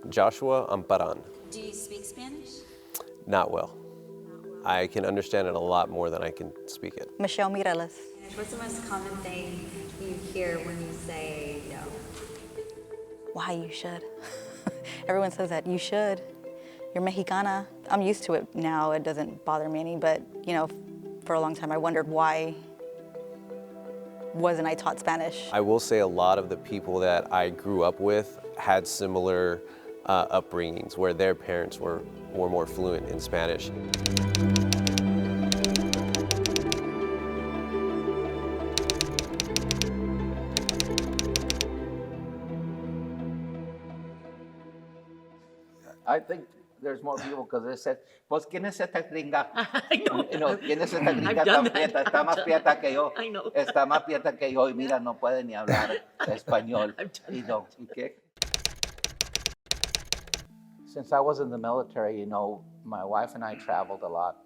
Joshua Amparan. Do you speak Spanish? Not well. I can understand it a lot more than I can speak it. Michelle Mireles. What's the most common thing you hear when you say no? Why you should. Everyone says that, you should. You're Mexicana. I'm used to it now, it doesn't bother me any, but you know, for a long time I wondered why wasn't I taught Spanish? I will say a lot of the people that I grew up with had similar upbringings where their parents were more fluent in Spanish. I think there's more people because they said, pues, ¿quién es esta gringa? I know. You know, ¿quién es esta gringa I've tan done that. prieta? Está más prieta que yo. I know. Está más prieta que yo y mira, no puede ni hablar español. I've done You know, ¿y qué? Since I was in the military, you know, my wife and I traveled a lot.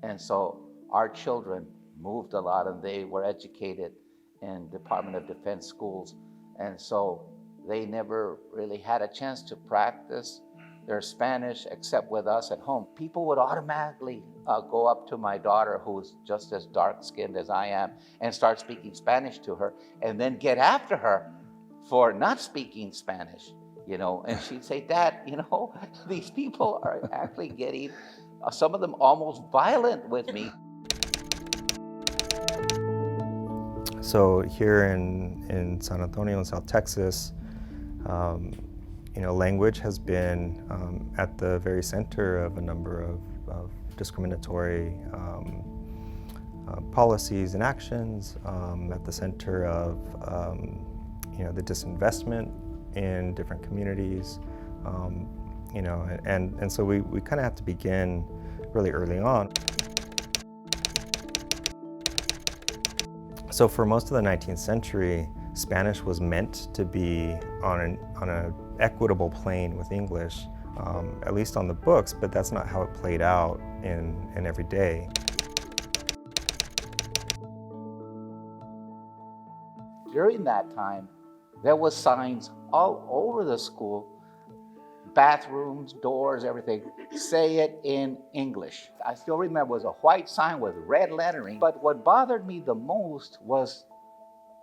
And so our children moved a lot and they were educated in Department of Defense schools. And so they never really had a chance to practice their Spanish except with us at home. People would automatically go up to my daughter, who's just as dark-skinned as I am, and start speaking Spanish to her, and then get after her for not speaking Spanish, you know. And she'd say, Dad, you know, these people are actually getting, some of them almost violent with me. So here in San Antonio, in South Texas, you know, language has been at the very center of a number of discriminatory policies and actions, at the center of you know, the disinvestment in different communities, you know, and so we kind of have to begin really early on. So for most of the 19th century, Spanish was meant to be on an equitable plane with English, at least on the books, but that's not how it played out in every day. During that time, there was signs all over the school, bathrooms, doors, everything, say it in English. I still remember it was a white sign with red lettering, but what bothered me the most was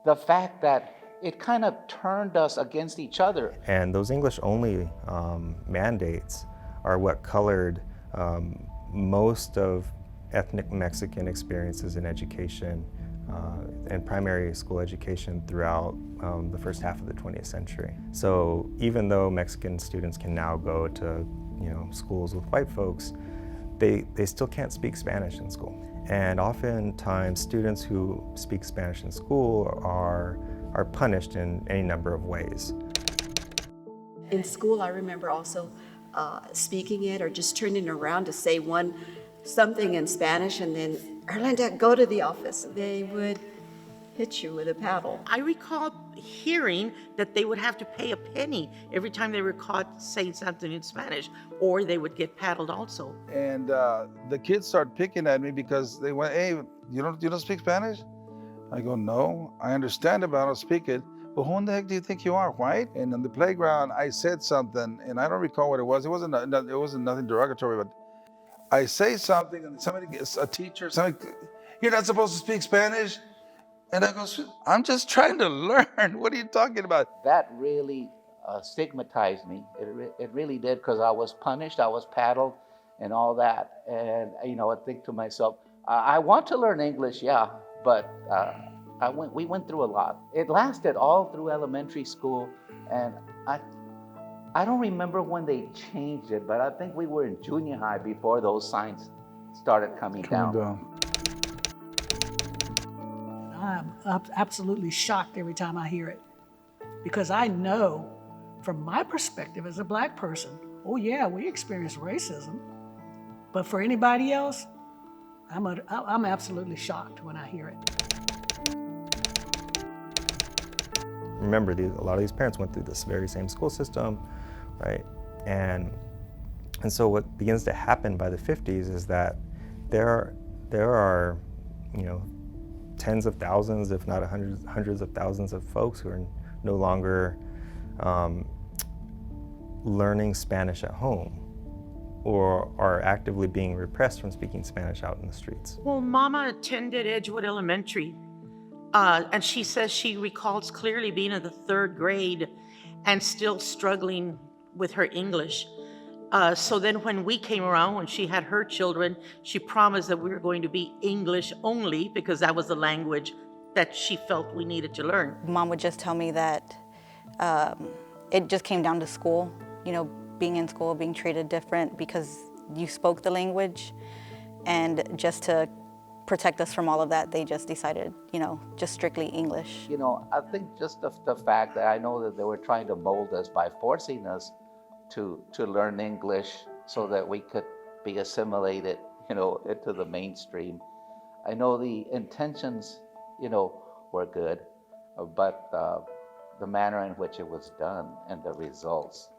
the fact that it kind of turned us against each other. And those English-only mandates are what colored most of ethnic Mexican experiences in education and primary school education throughout the first half of the 20th century. So even though Mexican students can now go to, you know, schools with white folks, they still can't speak Spanish in school. And oftentimes students who speak Spanish in school are punished in any number of ways. In school, I remember also speaking it or just turning around to say something in Spanish and then, Erlinda, go to the office. They would hit you with a paddle. I recall hearing that they would have to pay a penny every time they were caught saying something in Spanish, or they would get paddled also. And the kids start picking at me because they went, hey, you don't speak Spanish? I go, no, I understand it, but I don't speak it. But who in the heck do you think you are, white? And on the playground, I said something, and I don't recall what it was. It wasn't nothing derogatory, but I say something, and somebody gets a teacher, you're not supposed to speak Spanish? And I go, I'm just trying to learn. What are you talking about? That really stigmatized me. It really did, because I was punished, I was paddled, and all that. And you know, I think to myself, I want to learn English, yeah, but we went through a lot. It lasted all through elementary school, and I don't remember when they changed it, but I think we were in junior high before those signs started coming down. I'm absolutely shocked every time I hear it, because I know from my perspective as a Black person, oh yeah, we experience racism, but for anybody else, I'm absolutely shocked when I hear it. Remember, a lot of these parents went through this very same school system, right? And so what begins to happen by the 50s is that there are, you know, tens of thousands, if not hundreds of thousands of folks who are no longer learning Spanish at home or are actively being repressed from speaking Spanish out in the streets. Well, Mama attended Edgewood Elementary, and she says she recalls clearly being in the 3rd grade and still struggling with her English. So then when we came around, when she had her children, she promised that we were going to be English only because that was the language that she felt we needed to learn. Mom would just tell me that it just came down to school, you know, being in school, being treated different because you spoke the language, and just to protect us from all of that, they just decided, you know, just strictly English. You know, I think just the fact that I know that they were trying to mold us by forcing us to learn English so that we could be assimilated, you know, into the mainstream. I know the intentions, you know, were good, but the manner in which it was done and the results,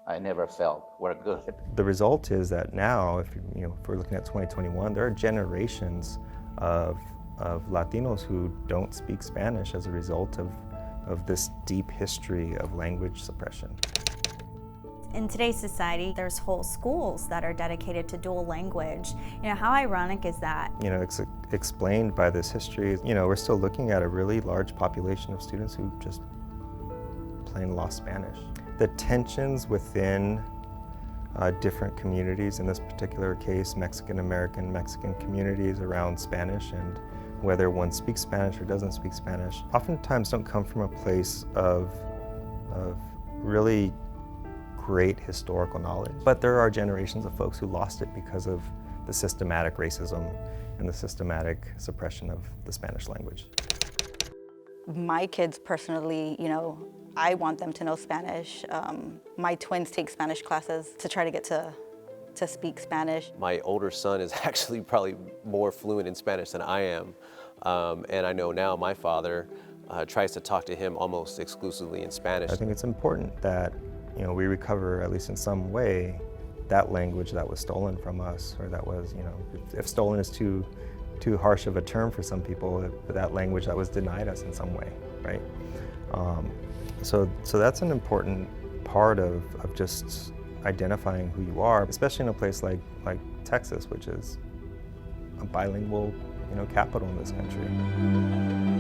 I never felt were good. The result is that now, if we're looking at 2021, there are generations of Latinos who don't speak Spanish as a result of this deep history of language suppression. In today's society, there's whole schools that are dedicated to dual language. You know, how ironic is that? You know, it's explained by this history. You know, we're still looking at a really large population of students who just plain lost Spanish. The tensions within different communities, in this particular case, Mexican-American, Mexican communities around Spanish and whether one speaks Spanish or doesn't speak Spanish, oftentimes don't come from a place of really great historical knowledge. But there are generations of folks who lost it because of the systematic racism and the systematic suppression of the Spanish language. My kids personally, you know, I want them to know Spanish. My twins take Spanish classes to try to get to speak Spanish. My older son is actually probably more fluent in Spanish than I am. And I know now my father tries to talk to him almost exclusively in Spanish. I think it's important that, you know, we recover, at least in some way, that language that was stolen from us, or that was, you know, if stolen is too harsh of a term for some people, but that language that was denied us in some way, right? So that's an important part of just identifying who you are, especially in a place like Texas, which is a bilingual, you know, capital in this country.